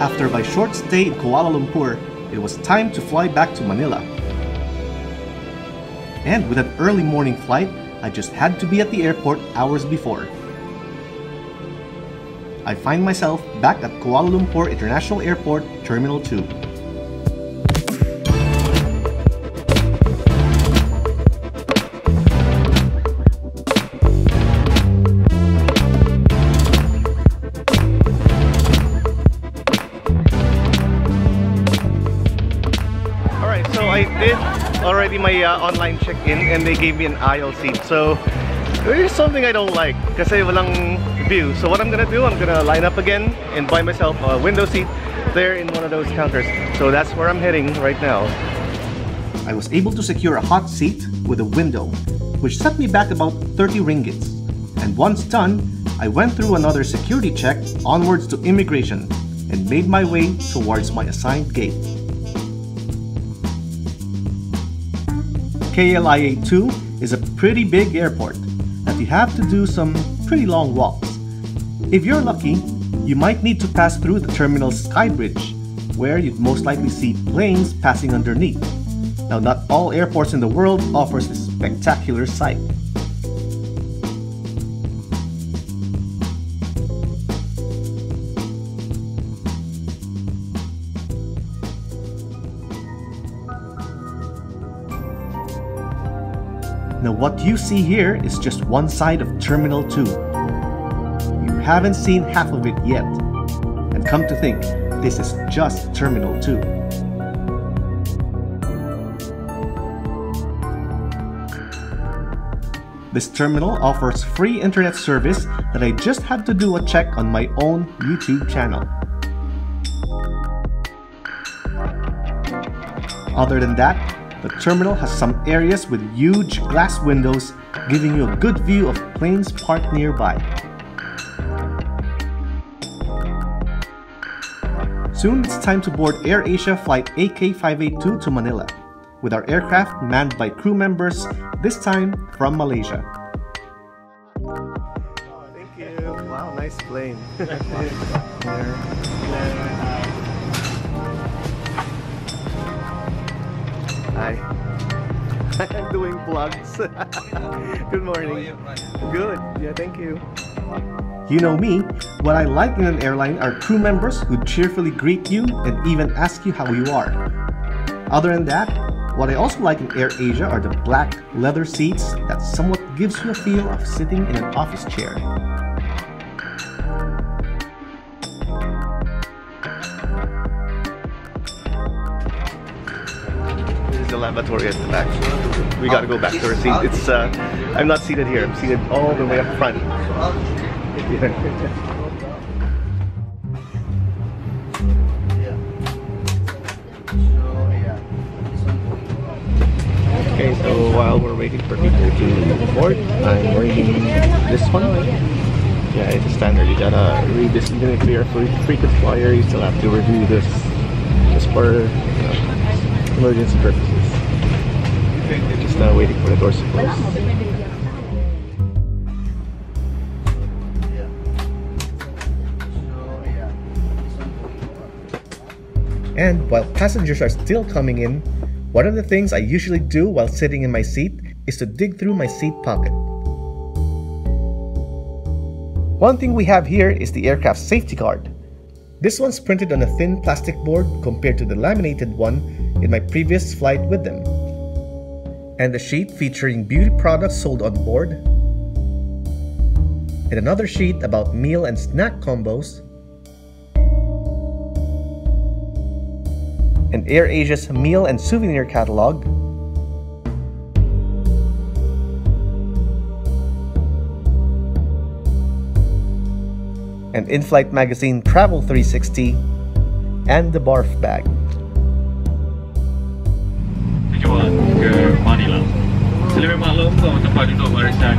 After my short stay in Kuala Lumpur, it was time to fly back to Manila. And with an early morning flight, I just had to be at the airport hours before. I find myself back at Kuala Lumpur International Airport, Terminal 2. Alright, so I did already my online check-in and they gave me an aisle seat. So there's something I don't like kasi walang view. So what I'm gonna do, I'm gonna line up again and buy myself a window seat there in one of those counters. So that's where I'm heading right now. I was able to secure a hot seat with a window, which set me back about 30 ringgits. And once done, I went through another security check onwards to immigration and made my way towards my assigned gate. KLIA 2 is a pretty big airport that you have to do some pretty long walks. If you're lucky, you might need to pass through the terminal's sky bridge, where you'd most likely see planes passing underneath. Now, not all airports in the world offers this spectacular sight. Now what you see here is just one side of Terminal 2. You haven't seen half of it yet. And come to think, this is just Terminal 2. This terminal offers free internet service that I just had to do a check on my own YouTube channel. Other than that, the terminal has some areas with huge glass windows giving you a good view of planes parked nearby. Soon it's time to board AirAsia flight AK582 to Manila, with our aircraft manned by crew members, this time from Malaysia. Thank you. Wow, nice plane. Hi. I'm doing vlogs. Good morning. Good. Yeah, thank you. You know me, what I like in an airline are crew members who cheerfully greet you and even ask you how you are. Other than that, what I also like in AirAsia are the black leather seats that somewhat gives you a feel of sitting in an office chair. The lavatory at the back. We gotta go back to our seat. It's I'm not seated here. I'm seated all the way up front. Okay, so while we're waiting for people to board, I'm reading this one. Yeah, it's a standard. You gotta read this even if you're a frequent flyer. You still have to review this just for emergency purposes. Just now waiting for the doors to close. And while passengers are still coming in, one of the things I usually do while sitting in my seat is to dig through my seat pocket. One thing we have here is the aircraft safety card. This one's printed on a thin plastic board compared to the laminated one in my previous flight with them. And a sheet featuring beauty products sold on board. And another sheet about meal and snack combos. And AirAsia's meal and souvenir catalog. And in-flight magazine Travel 360. And the barf bag. Tujuan ke Manila. Selain maklum bahawa tempat duduk barisan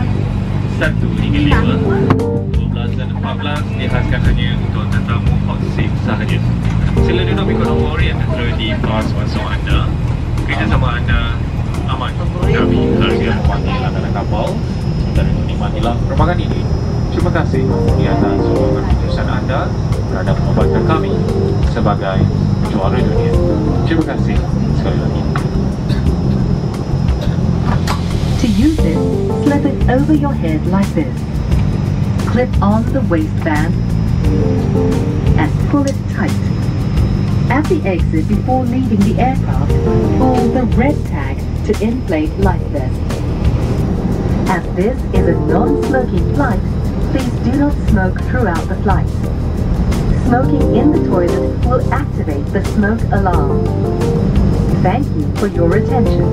1 hingga 5, 12 dan 14 dihaskan hanya untuk tetamu hot seat sahaja. Sila duduk ekonomi yang tertera di kelas masuk anda. Kerjasama anda aman. Kami harga memanggil anda kasih di atas semua keputusan anda terhadap membantu kami sebagai juara dunia. Terima kasih sekali lagi. To use it, slip it over your head like this. Clip on the waistband and pull it tight. At the exit before leaving the aircraft, pull the red tag to inflate like this. As this is a non-smoking flight, please do not smoke throughout the flight. Smoking in the toilet will activate the smoke alarm. Thank you for your attention.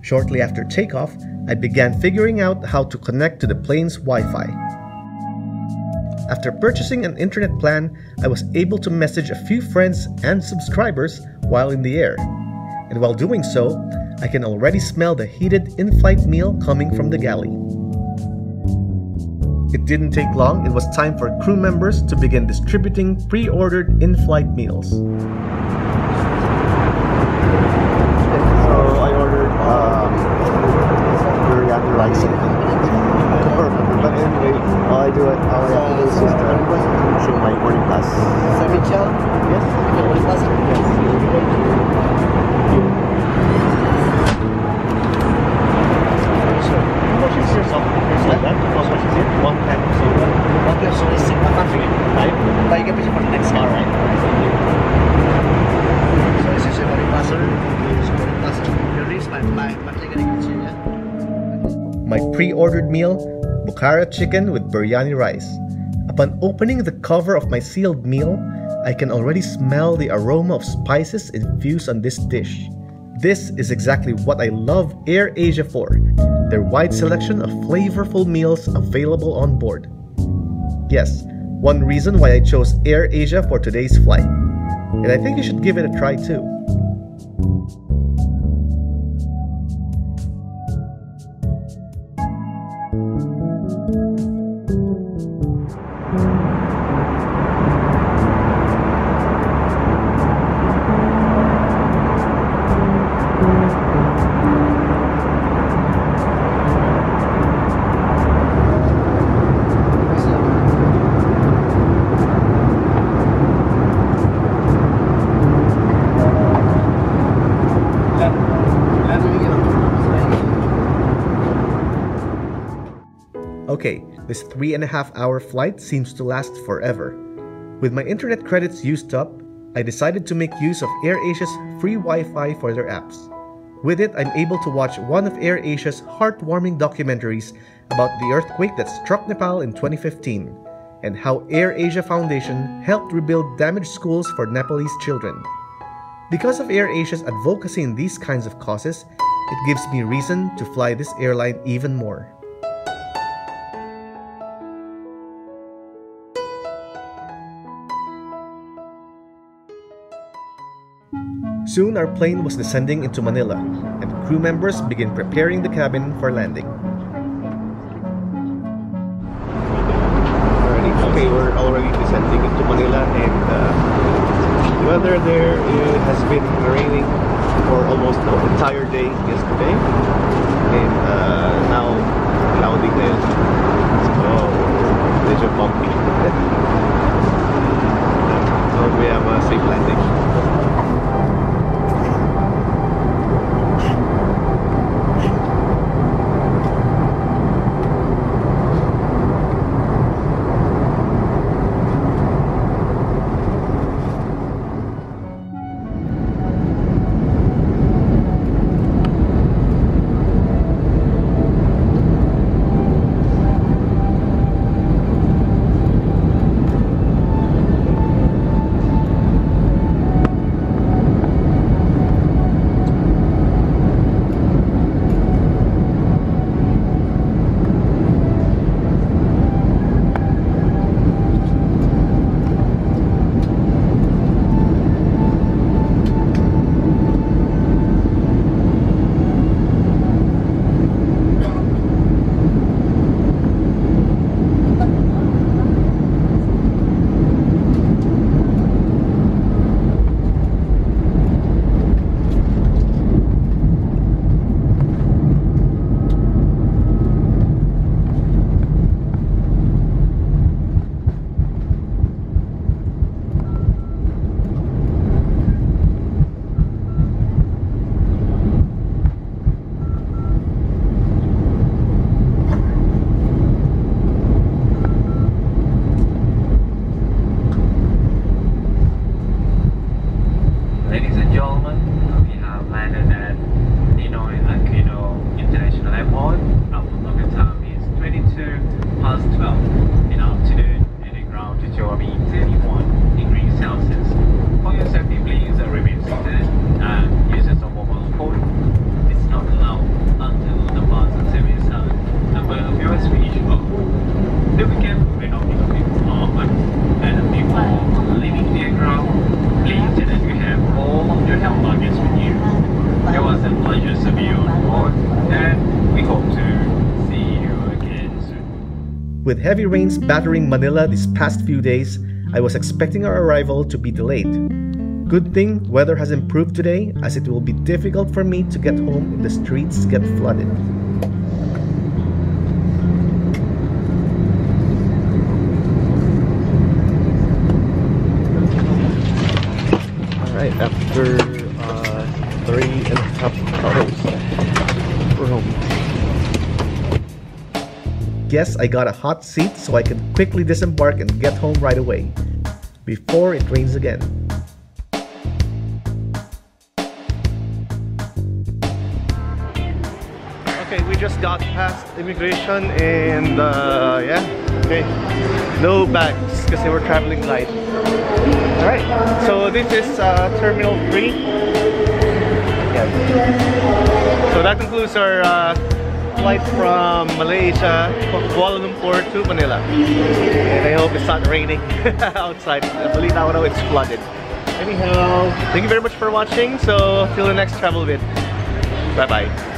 Shortly after takeoff, I began figuring out how to connect to the plane's Wi-Fi. After purchasing an internet plan, I was able to message a few friends and subscribers while in the air. And while doing so, I can already smell the heated in-flight meal coming from the galley. It didn't take long, it was time for crew members to begin distributing pre-ordered in-flight meals. Biryani rice. But anyway, all I do is just show my boarding pass. So Mitchell? Yes. Boarding pass? Yes. So, how much is your soft drinks like that? How much is it? 1 can of soda. 1 can of soda is 6 Right? But you can pay for the next car, right? So this is your boarding pass, sir. This is your boarding pass. Your name is My pre-ordered meal, Bukhara chicken with biryani rice. Upon opening the cover of my sealed meal, I can already smell the aroma of spices infused on this dish. This is exactly what I love AirAsia for, their wide selection of flavorful meals available on board. Yes, one reason why I chose AirAsia for today's flight. And I think you should give it a try too. Okay, this 3.5-hour flight seems to last forever. With my internet credits used up, I decided to make use of AirAsia's free Wi-Fi for their apps. With it, I'm able to watch one of AirAsia's heartwarming documentaries about the earthquake that struck Nepal in 2015 and how AirAsia Foundation helped rebuild damaged schools for Nepalese children. Because of AirAsia's advocacy in these kinds of causes, it gives me reason to fly this airline even more. Soon our plane was descending into Manila, and crew members began preparing the cabin for landing. Okay, we're already descending into Manila, and the weather there has been raining for almost the entire day yesterday, and now cloudy ngayon. So medyo bumpy. So we have a safe landing. With heavy rains battering Manila these past few days, I was expecting our arrival to be delayed. Good thing weather has improved today, as it will be difficult for me to get home if the streets get flooded. Alright, after 3.5 hours, we're home. Guess I got a hot seat so I can quickly disembark and get home right away, before it rains again. Okay, we just got past immigration, and yeah, okay, no bags because they were traveling light. Alright, so this is Terminal 3. Yeah. So that concludes our flight from Malaysia, Kuala Lumpur to Manila. And I hope it's not raining outside. I believe now it's flooded. Anyhow, thank you very much for watching. So till the next travel bit. Bye bye.